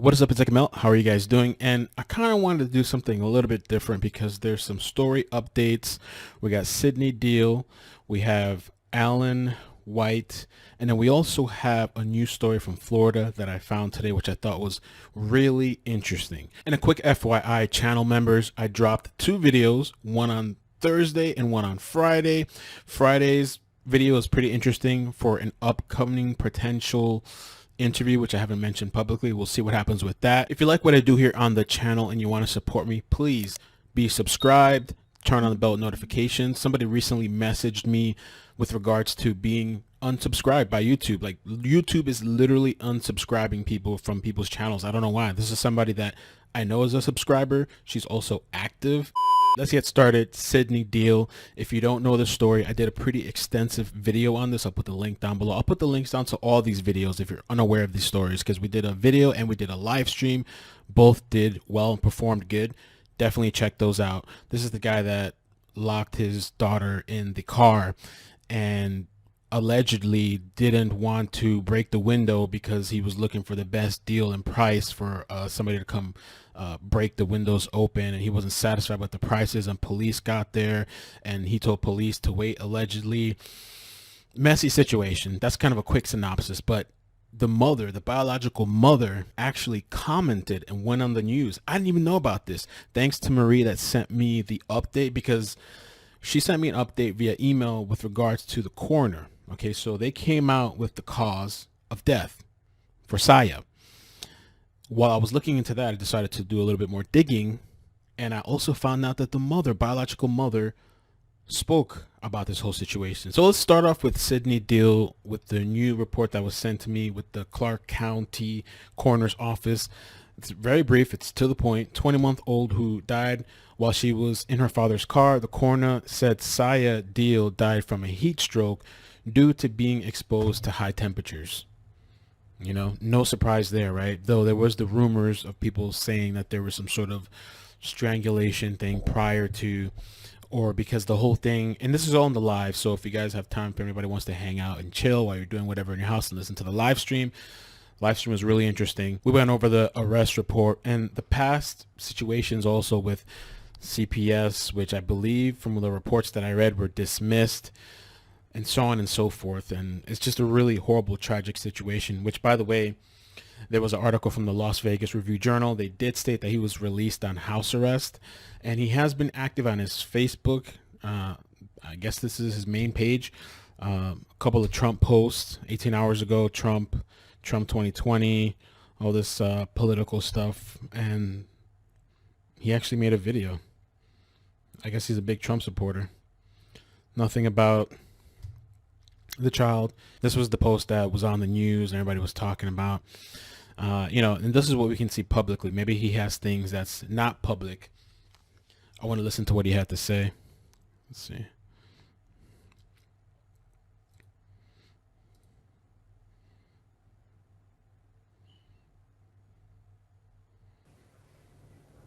What is up, it's iCkEdMeL. How are you guys doing? And I kind of wanted to do something a little bit different because there's some story updates. We got Sidney Deal, we have Alan White, and then we also have a new story from Florida that I found today, which I thought was really interesting. And a quick FYI, channel members, I dropped two videos, one on Thursday and one on Friday. Friday's video is pretty interesting for an upcoming potential interview, which I haven't mentioned publicly. We'll see what happens with that. If you like what I do here on the channel and you want to support me, please be subscribed, turn on the bell notifications. Somebody recently messaged me with regards to being unsubscribed by YouTube. Like, YouTube is literally unsubscribing people from people's channels. I don't know why. This is somebody that I know is a subscriber. She's also active. Let's get started. Sidney Deal. If you don't know the story, I did a pretty extensive video on this. I'll put the link down below. I'll put the links down to all these videos if you're unaware of these stories, because we did a video and we did a live stream. Both did well and performed good. Definitely check those out. This is the guy that locked his daughter in the car and allegedly didn't want to break the window because he was looking for the best deal and price for somebody to come break the windows open, and he wasn't satisfied with the prices, and police got there and he told police to wait. Allegedly messy situation. That's kind of a quick synopsis, but the mother, the biological mother, actually commented and went on the news. I didn't even know about this. Thanks to Marie that sent me the update, because she sent me an update via email with regards to the coroner. Okay, so they came out with the cause of death for Sayah. While I was looking into that, I decided to do a little bit more digging, and I also found out that the mother, biological mother, spoke about this whole situation. So let's start off with Sidney Deal with the new report that was sent to me with the Clark County Coroner's Office. It's very brief. It's to the point. 20-month-old who died while she was in her father's car. The coroner said Sayah Deal died from a heat stroke due to being exposed to high temperatures. You know, no surprise there, right? Though there was the rumors of people saying that there was some sort of strangulation thing prior to, or because the whole thing, and this is all in the live, so if you guys have time, if anybody wants to hang out and chill while you're doing whatever in your house and listen to the live stream was really interesting. We went over the arrest report and the past situations also with CPS, which I believe from the reports that I read were dismissed, and so on and so forth. And it's just a really horrible, tragic situation, which, by the way, there was an article from the Las Vegas Review-Journal. They did state that he was released on house arrest, and he has been active on his Facebook. I guess this is his main page. A couple of Trump posts 18 hours ago, Trump 2020, all this political stuff, and he actually made a video. I guess he's a big Trump supporter. Nothing about the child. This was the post that was on the news and everybody was talking about. You know, and this is what we can see publicly. Maybe he has things that's not public. I want to listen to what he had to say. Let's see.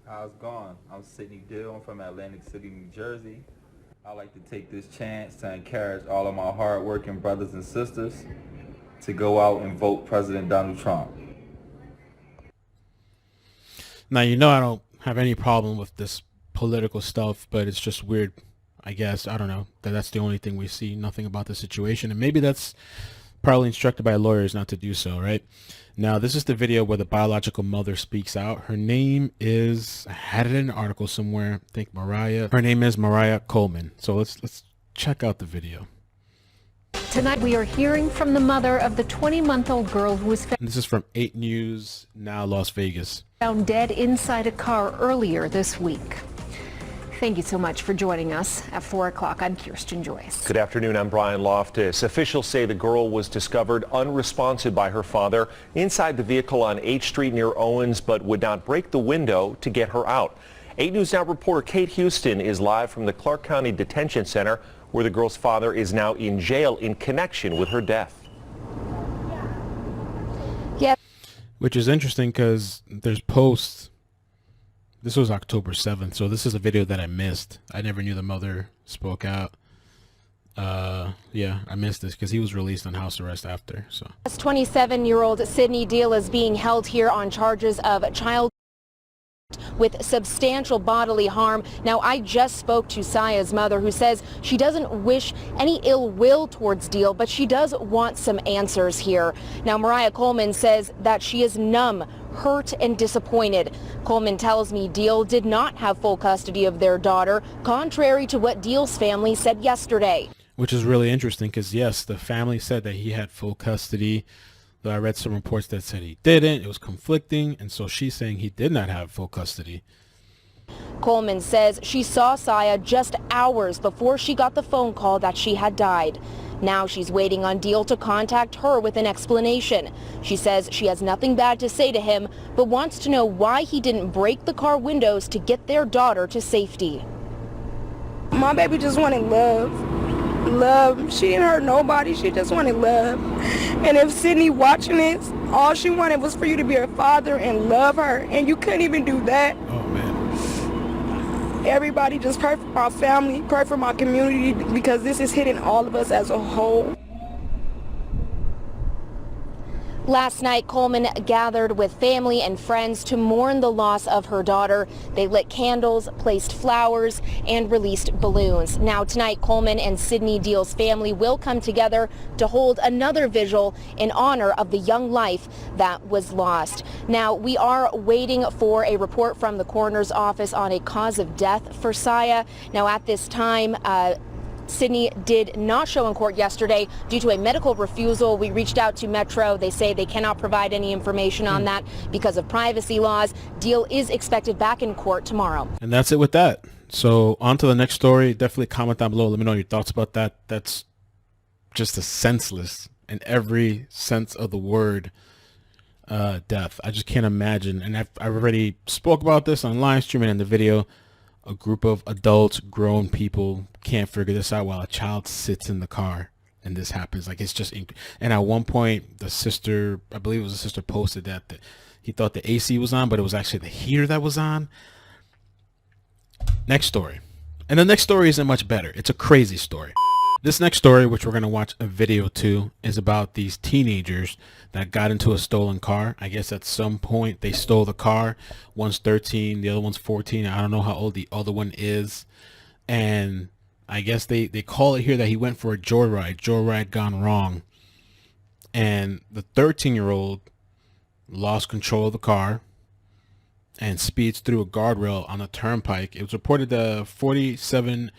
How's it going? I'm Sidney Deal. I'm from Atlantic City, New Jersey. I'd like to take this chance to encourage all of my hard-working brothers and sisters to go out and vote President Donald Trump. Now, you know, I don't have any problem with this political stuff, but it's just weird, I guess. I don't know. That's the only thing we see. Nothing about the situation. And maybe that's probably instructed by lawyers not to do so, right? Now, this is the video where the biological mother speaks out. Her name is, I had it in an article somewhere, I think Mariah. Her name is Mariah Coleman. So let's check out the video. Tonight we are hearing from the mother of the 20-month-old girl who was And this is from 8 News, now Las Vegas. found dead inside a car earlier this week. Thank you so much for joining us. At 4 o'clock, I'm Kirsten Joyce. Good afternoon, I'm Brian Loftus. Officials say the girl was discovered unresponsive by her father inside the vehicle on H Street near Owens, but would not break the window to get her out. 8 News Now reporter Kate Houston is live from the Clark County Detention Center, where the girl's father is now in jail in connection with her death. Yeah. Which is interesting because there's posts. This was October 7th, so this is a video that I missed. I never knew the mother spoke out. Yeah, I missed this because he was released on house arrest after. So 27-year-old Sidney Deal is being held here on charges of child with substantial bodily harm. Now, I just spoke to Sayah's mother, who says she doesn't wish any ill will towards Deal, but she does want some answers here. Now, Mariah Coleman says that she is numb, hurt, and disappointed. Coleman tells me Deal did not have full custody of their daughter, contrary to what Deal's family said yesterday. which is really interesting because, yes, the family said that he had full custody. Though I read some reports that said he didn't. It was conflicting. And so she's saying he did not have full custody. Coleman says she saw Sayah just hours before she got the phone call that she had died. Now she's waiting on Deal to contact her with an explanation. She says she has nothing bad to say to him, but wants to know why he didn't break the car windows to get their daughter to safety. My baby just wanted love. Love. She didn't hurt nobody. She just wanted love. And if Sidney watching this, all she wanted was for you to be her father and love her. And you couldn't even do that. Oh, man. Everybody just pray for my family, pray for my community, because this is hitting all of us as a whole. Last night, Coleman gathered with family and friends to mourn the loss of her daughter. They lit candles, placed flowers, and released balloons. Now tonight, Coleman and Sidney Deal's family will come together to hold another vigil in honor of the young life that was lost. Now, we are waiting for a report from the coroner's office on a cause of death for Sayah. Now, at this time, Sidney did not show in court yesterday due to a medical refusal. We reached out to Metro. They say they cannot provide any information on that because of privacy laws. Deal is expected back in court tomorrow. And that's it with that. So on to the next story. Definitely comment down below. Let me know your thoughts about that. That's just a senseless, in every sense of the word, death. I just can't imagine. And I've already spoke about this on live streaming in the video. A group of adults, grown people can't figure this out while a child sits in the car and this happens. Like, it's just, and at one point the sister, I believe it was the sister, posted that he thought the AC was on, but it was actually the heater that was on. Next story. And the next story isn't much better. It's a crazy story. This next story, which we're going to watch a video to, is about these teenagers that got into a stolen car. I guess at some point they stole the car. One's 13, the other one's 14. I don't know how old the other one is. And I guess they call it here that he went for a joyride gone wrong. And the 13-year-old lost control of the car and speeds through a guardrail on the turnpike. It was reported the 47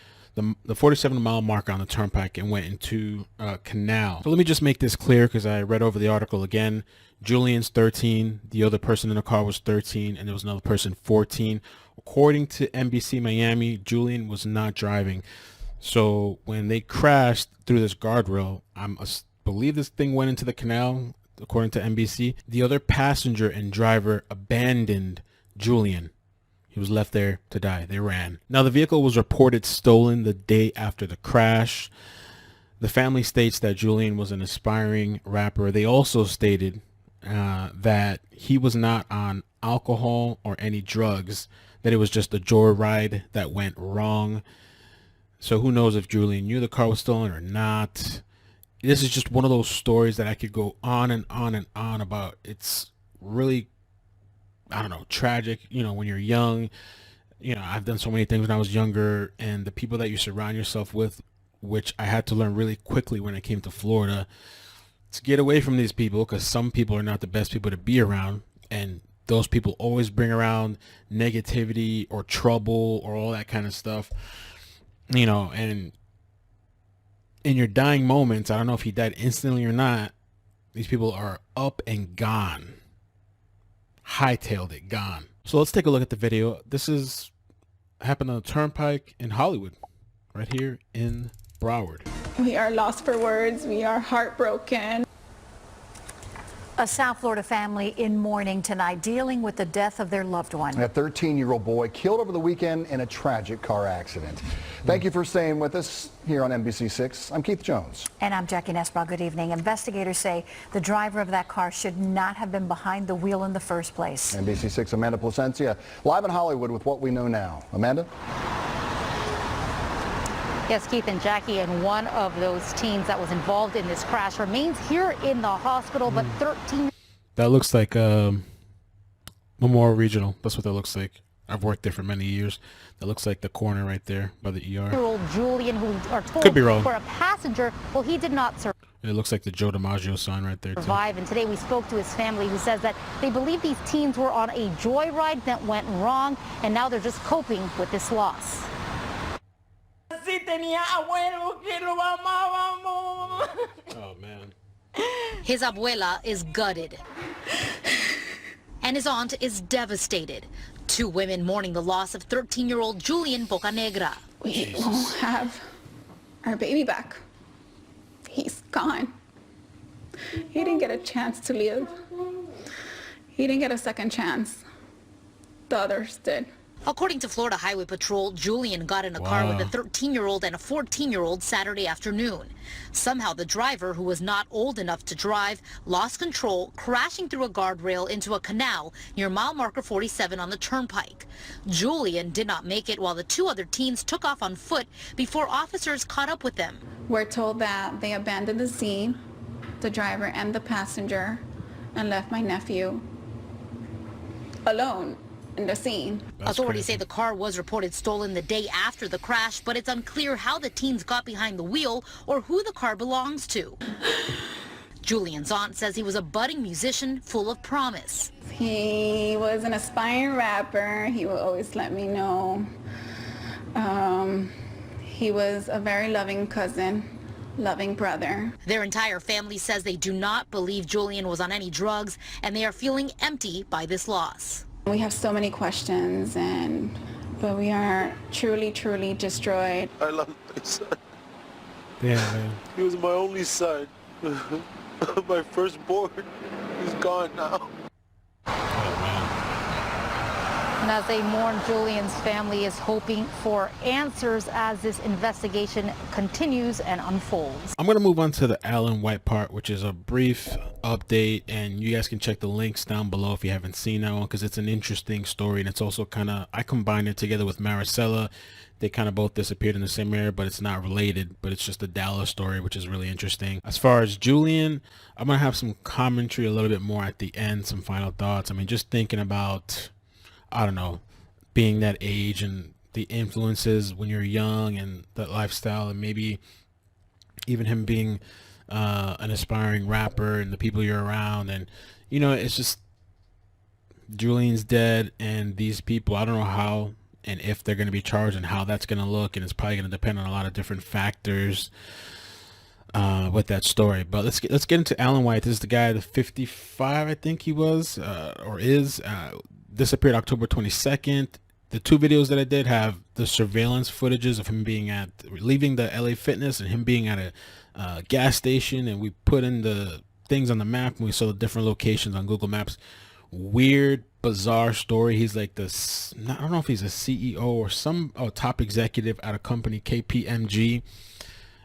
mile marker on the turnpike and went into a canal. So let me just make this clear because I read over the article again. Julian's 13. The other person in the car was 13, and there was another person 14. According to NBC Miami, Julian was not driving. So when they crashed through this guardrail, I believe this thing went into the canal, according to NBC. The other passenger and driver abandoned Julian. He was left there to die. They ran. Now, the vehicle was reported stolen the day after the crash. The family states that Julian was an aspiring rapper. They also stated that he was not on alcohol or any drugs, that it was just a joyride that went wrong. So who knows if Julian knew the car was stolen or not. This is just one of those stories that I could go on and on and on about. It's really, I don't know, tragic. You know, when you're young, you know, I've done so many things when I was younger, and the people that you surround yourself with, which I had to learn really quickly when I came to Florida, to get away from these people, because some people are not the best people to be around, and those people always bring around negativity or trouble or all that kind of stuff, you know. And in your dying moments, I don't know if he died instantly or not, these people are up and gone. Hightailed it, gone. So let's take a look at the video. This is happened on the turnpike in Hollywood, right here in Broward. We are lost for words. We are heartbroken. A South Florida family in mourning tonight, dealing with the death of their loved one. A 13-year-old boy killed over the weekend in a tragic car accident. Thank you for staying with us here on NBC6. I'm Keith Jones. And I'm Jackie Nesbaugh. Good evening. Investigators say the driver of that car should not have been behind the wheel in the first place. NBC6 Amanda Placencia live in Hollywood with what we know now. Amanda? Yes, Keith and Jackie, and one of those teens that was involved in this crash remains here in the hospital, but 13... That looks like Memorial Regional. That's what that looks like. I've worked there for many years. That looks like the corner right there by the ER. 13-year-old Julian, who we are told Could be wrong. for a passenger, well, he did not survive. It looks like the Joe DiMaggio sign right there, too. And today we spoke to his family, who says that they believe these teens were on a joyride that went wrong, and now they're just coping with this loss. Oh, man. His abuela is gutted, and his aunt is devastated. Two women mourning the loss of 13-year-old Julian Bocanegra. We won't have our baby back. He's gone. He didn't get a chance to live. He didn't get a second chance. The others did. According to Florida Highway Patrol, Julian got in a car with a 13-year-old and a 14-year-old Saturday afternoon. Somehow the driver, who was not old enough to drive, lost control, crashing through a guardrail into a canal near mile marker 47 on the turnpike. Julian did not make it, while the two other teens took off on foot before officers caught up with them. We're told that they abandoned the scene, the driver and the passenger, and left my nephew alone in the scene. Authorities say the car was reported stolen the day after the crash, but it's unclear how the teens got behind the wheel or who the car belongs to. Julian's aunt says he was a budding musician full of promise. He was an aspiring rapper. He would always let me know. He was a very loving cousin, loving brother. Their entire family says they do not believe Julian was on any drugs, and they are feeling empty by this loss. We have so many questions, but we are truly, truly destroyed. I love my son. Yeah, man. He was my only son. My firstborn. He's gone now. And as they mourn, Julian's family is hoping for answers as this investigation continues and unfolds. I'm going to move on to the Alan White part, which is a brief update, and you guys can check the links down below if you haven't seen that one, because it's an interesting story, and it's also kind of, I combined it together with Maricela. They kind of both disappeared in the same area, but it's not related, but it's just a Dallas story, which is really interesting. As far as Julian, I'm going to have some commentary a little bit more at the end, some final thoughts. I mean, just thinking about, I don't know, being that age and the influences when you're young and that lifestyle, and maybe even him being an aspiring rapper and the people you're around. And, you know, it's just, Julian's dead, and these people, I don't know how and if they're going to be charged and how that's going to look, and it's probably going to depend on a lot of different factors with that story. But let's get into Alan White. This is the guy, the 55, I think he was or is, disappeared October 22nd. The two videos that I did have the surveillance footages of him leaving the LA Fitness and him being at a gas station, and we put in the things on the map and we saw the different locations on Google Maps. Weird, bizarre story. He's like this, I don't know if he's a CEO or some top executive at a company, KPMG.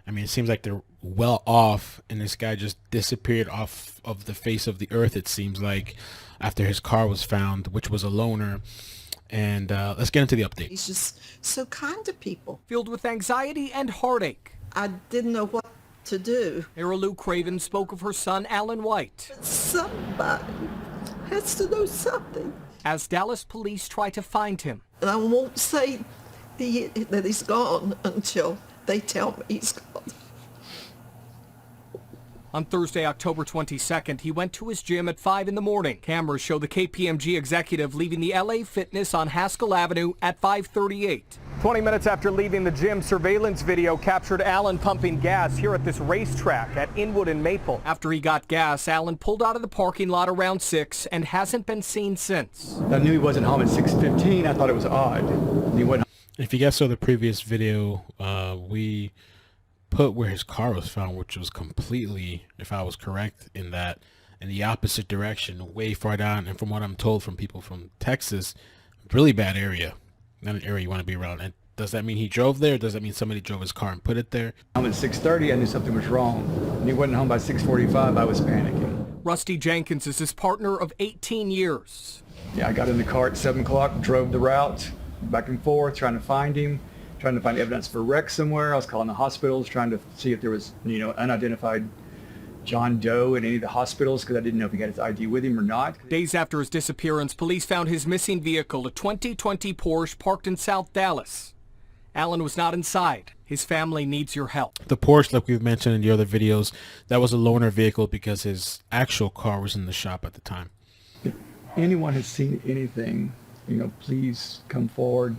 I mean, it seems like they're well off, and this guy just disappeared off of the face of the earth, it seems like, after his car was found, which was a loaner. And let's get into the update. He's just so kind to people. Filled with anxiety and heartache. I didn't know what to do. Era Lou Craven spoke of her son, Alan White. But somebody has to know something. As Dallas police try to find him. And I won't say that he's gone until they tell me he's gone. On Thursday, October 22nd, he went to his gym at 5 in the morning. Cameras show the KPMG executive leaving the LA Fitness on Haskell Avenue at 5:38. 20 minutes after leaving the gym, surveillance video captured Alan pumping gas here at this racetrack at Inwood and Maple. After he got gas, Alan pulled out of the parking lot around 6 and hasn't been seen since. I knew he wasn't home at 6:15. I thought it was odd. He went. If you guys saw the previous video, we put where his car was found, which was completely, if I was correct in that, in the opposite direction, way far down. And from what I'm told from people from Texas, really bad area, not an area you want to be around. And does that mean he drove there? Or does that mean somebody drove his car and put it there? Home at 6:30. I knew something was wrong. When he wasn't home by 6:45, I was panicking. Rusty Jenkins is his partner of 18 years. Yeah, I got in the car at 7 o'clock, drove the route back and forth, trying to find him. trying to find evidence for wreck somewhere. I was calling the hospitals, trying to see if there was, unidentified John Doe in any of the hospitals because I didn't know if he got his ID with him or not. Days after his disappearance, police found his missing vehicle, a 2020 Porsche parked in South Dallas. Alan was not inside. His family needs your help. The Porsche, like we've mentioned in the other videos, that was a loaner vehicle because his actual car was in the shop at the time. If anyone has seen anything, please come forward.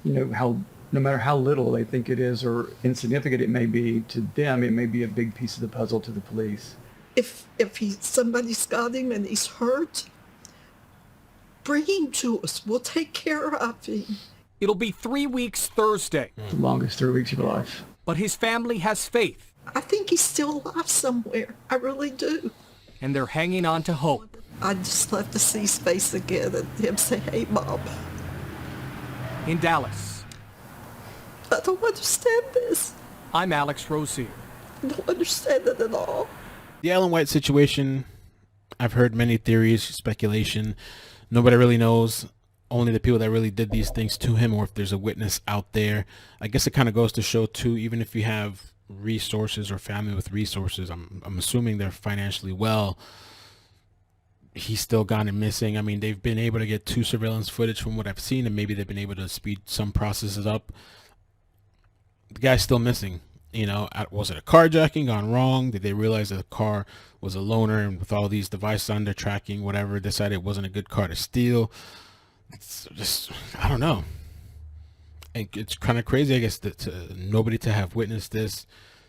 No matter how little they think it is or insignificant it may be to them, it may be a big piece of the puzzle to the police. If somebody's got him and he's hurt, bring him to us. We'll take care of him. It'll be 3 weeks Thursday. The longest 3 weeks of your life. But his family has faith. I think he's still alive somewhere. I really do. And they're hanging on to hope. I'd just love to see his face again and him say, "Hey, Mom." In Dallas. I don't understand this. I'm Alex Rosier. I don't understand it at all. The Alan White situation, I've heard many theories, speculation. Nobody really knows. Only the people that really did these things to him, or if there's a witness out there. I guess it kind of goes to show too, even if you have resources or family with resources, I'm assuming they're financially well, he's still gone and missing. I mean, they've been able to get 2 surveillance footage from what I've seen, and maybe they've been able to speed some processes up. The guy's still missing. Was it a carjacking gone wrong? Did they realize that the car was a loaner, and with all these devices on there tracking whatever, decided it wasn't a good car to steal? It's just, I don't know. And it's kind of crazy, I guess, that nobody to have witnessed this.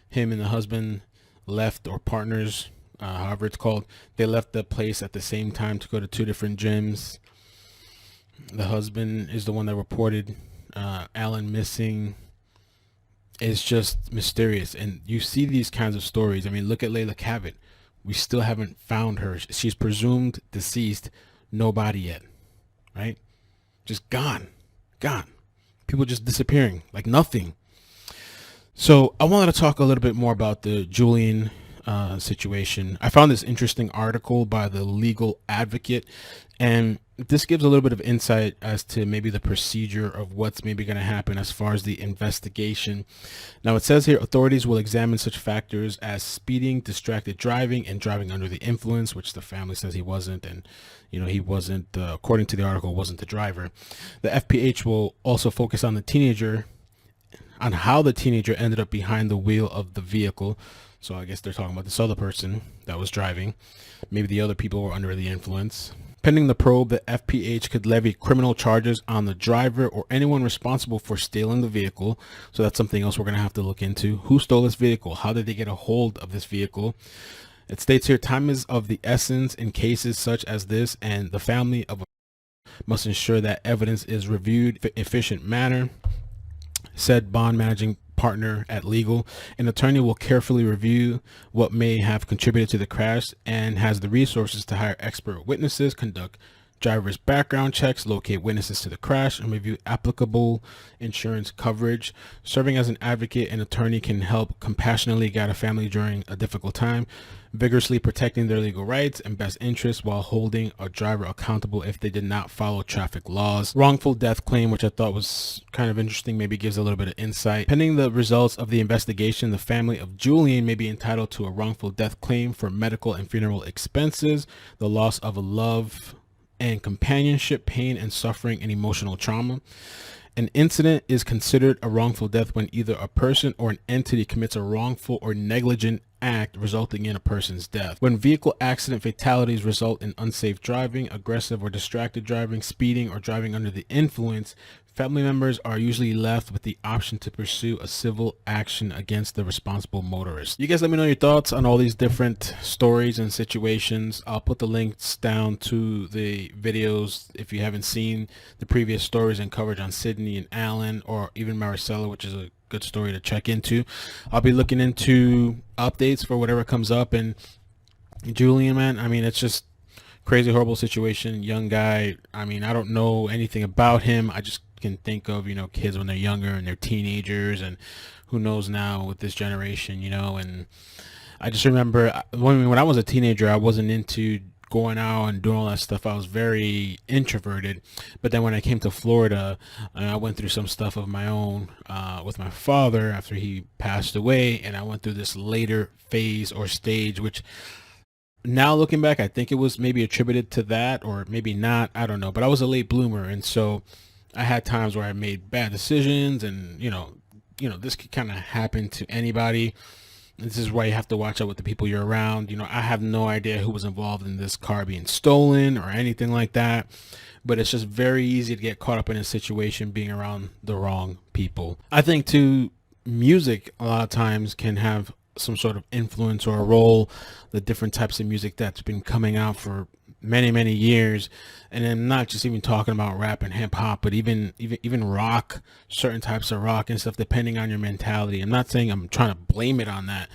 Him and the husband left, or partners, however it's called, they left the place at the same time to go to 2 different gyms. The husband is the one that reported Alan missing. It's just mysterious. And you see these kinds of stories. I mean, look at Layla Cabot. We still haven't found her. She's presumed deceased. No body yet, right? Just gone. People just disappearing like nothing. So I wanted to talk a little bit more about the Julian situation. I found this interesting article by the legal advocate, and this gives a little bit of insight as to maybe the procedure of what's maybe going to happen as far as the investigation. Now it says here, authorities will examine such factors as speeding, distracted driving, and driving under the influence, which the family says he wasn't, and he wasn't, according to the article, wasn't the driver. The FPH will also focus on on how the teenager ended up behind the wheel of the vehicle. So I guess they're talking about this other person that was driving. Maybe the other people were under the influence. Pending the probe, the FPH could levy criminal charges on the driver or anyone responsible for stealing the vehicle. So that's something else we're going to have to look into. Who stole this vehicle? How did they get a hold of this vehicle? It states here, time is of the essence in cases such as this, and the family of must ensure that evidence is reviewed in an efficient manner. Said bond managing partner at legal, an attorney will carefully review what may have contributed to the crash and has the resources to hire expert witnesses, conduct driver's background checks, locate witnesses to the crash, and review applicable insurance coverage. Serving as an advocate, an attorney can help compassionately guide a family during a difficult time, vigorously protecting their legal rights and best interests while holding a driver accountable if they did not follow traffic laws. Wrongful death claim, which I thought was kind of interesting, maybe gives a little bit of insight. Pending the results of the investigation, the family of Julian may be entitled to a wrongful death claim for medical and funeral expenses, the loss of a love and companionship, pain and suffering, and emotional trauma. An incident is considered a wrongful death when either a person or an entity commits a wrongful or negligent act resulting in a person's death. When vehicle accident fatalities result in unsafe driving, aggressive or distracted driving, speeding, or driving under the influence, family members are usually left with the option to pursue a civil action against the responsible motorist. You guys let me know your thoughts on all these different stories and situations. I'll put the links down to the videos if you haven't seen the previous stories and coverage on Sidney and Alan, or even Maricela, which is a good story to check into. I'll be looking into updates for whatever comes up. And Julian, man, I mean, it's just crazy, horrible situation. Young guy. I mean, I don't know anything about him. I just can think of, kids when they're younger and they're teenagers, and who knows now with this generation, and I just remember when I was a teenager, I wasn't into going out and doing all that stuff. I was very introverted. But then when I came to Florida, I went through some stuff of my own with my father after he passed away, and I went through this later phase or stage, which now looking back, I think it was maybe attributed to that, or maybe not. I don't know. But I was a late bloomer, and so I had times where I made bad decisions, and this could kind of happen to anybody. This is why you have to watch out with the people you're around. I have no idea who was involved in this car being stolen or anything like that, but it's just very easy to get caught up in a situation being around the wrong people. I think too, music a lot of times can have some sort of influence or a role. The different types of music that's been coming out for many years, and I'm not just even talking about rap and hip hop, but even rock, certain types of rock and stuff, depending on your mentality. I'm not saying I'm trying to blame it on that,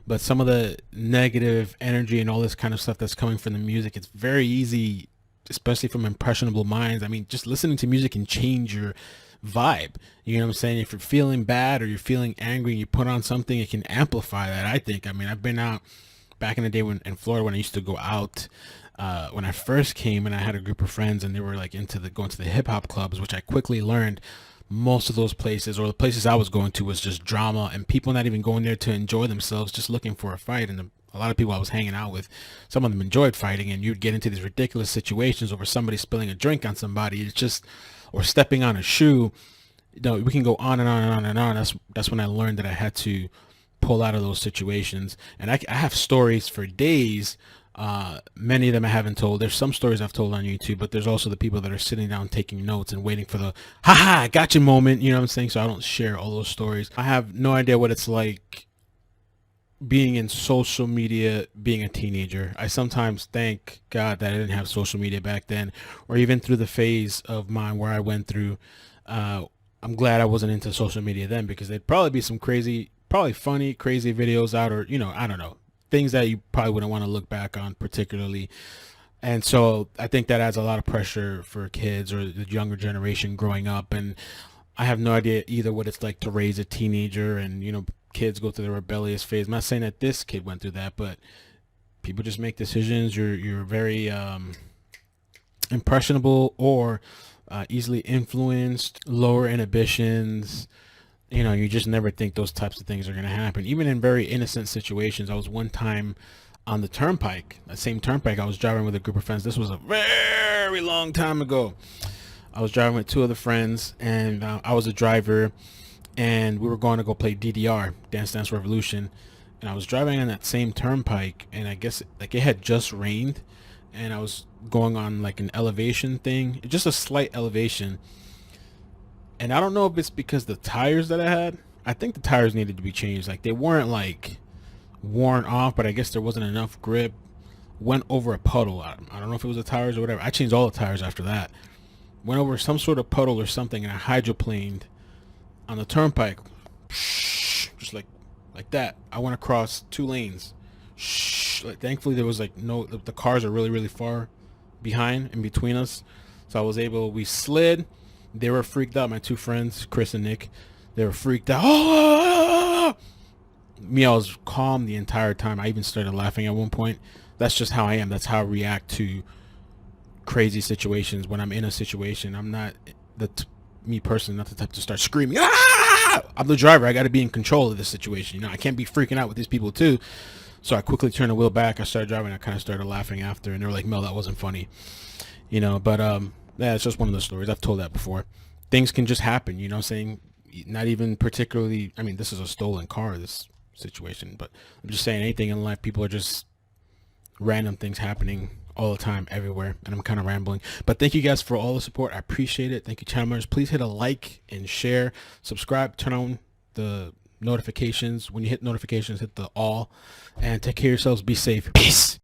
but some of the negative energy and all this kind of stuff that's coming from the music, it's very easy, especially from impressionable minds. I mean, just listening to music can change your vibe. You know what I'm saying? If you're feeling bad or you're feeling angry and you put on something, it can amplify that, I think. I mean, I've been out back in the day in Florida when I used to go out. When I first came, and I had a group of friends, and they were like going to the hip hop clubs, which I quickly learned most of those places, or the places I was going to, was just drama and people not even going there to enjoy themselves, just looking for a fight. And a lot of people I was hanging out with, some of them enjoyed fighting, and you'd get into these ridiculous situations over somebody spilling a drink on somebody. It's just, or stepping on a shoe. We can go on and on and on and on. That's when I learned that I had to pull out of those situations. And I have stories for days. Many of them I haven't told. There's some stories I've told on YouTube, but there's also the people that are sitting down taking notes and waiting for the haha I gotcha moment, you know what I'm saying? So I don't share all those stories. I have no idea what it's like being in social media, being a teenager. I sometimes thank God that I didn't have social media back then, or even through the phase of mine where I went through. I'm glad I wasn't into social media then, because there'd probably be some crazy, probably funny, crazy videos out, or I don't know, things that you probably wouldn't want to look back on particularly. And so I think that adds a lot of pressure for kids or the younger generation growing up. And I have no idea either what it's like to raise a teenager, and kids go through the rebellious phase. I'm not saying that this kid went through that, but people just make decisions. You're very impressionable, or easily influenced, lower inhibitions. You just never think those types of things are going to happen, even in very innocent situations. I was one time on the turnpike, that same turnpike. I was driving with a group of friends. This was a very long time ago. I was driving with two other friends, and I was a driver, and we were going to go play DDR, Dance Dance Revolution. And I was driving on that same turnpike, and I guess it had just rained, and I was going on like an elevation thing, just a slight elevation. And I don't know if it's because the tires that I had, I think the tires needed to be changed. Like, they weren't like worn off, but I guess there wasn't enough grip. Went over a puddle. I don't know if it was the tires or whatever. I changed all the tires after that. Went over some sort of puddle or something, and I hydroplaned on the turnpike. Just like that. I went across 2 lanes. Thankfully there was the cars are really far behind and between us. So we slid. They were freaked out. My 2 friends, Chris and Nick, they were freaked out. Me, I was calm the entire time. I even started laughing at one point. That's just how I am. That's how I react to crazy situations. When I'm in a situation, I'm not me personally, not the type to start screaming. I'm the driver. I got to be in control of this situation. I can't be freaking out with these people too. So I quickly turned the wheel back. I started driving. I kind of started laughing after, and they were like, "Mel, that wasn't funny," But yeah, it's just one of those stories. I've told that before. Things can just happen. You know what I'm saying? Not even particularly. I mean, this is a stolen car, this situation, but I'm just saying, anything in life, people are just random things happening all the time, everywhere. And I'm kind of rambling, but thank you guys for all the support. I appreciate it. Thank you, channel members. Please hit a like and share, subscribe, turn on the notifications. When you hit notifications, hit the all, and take care of yourselves. Be safe. Peace.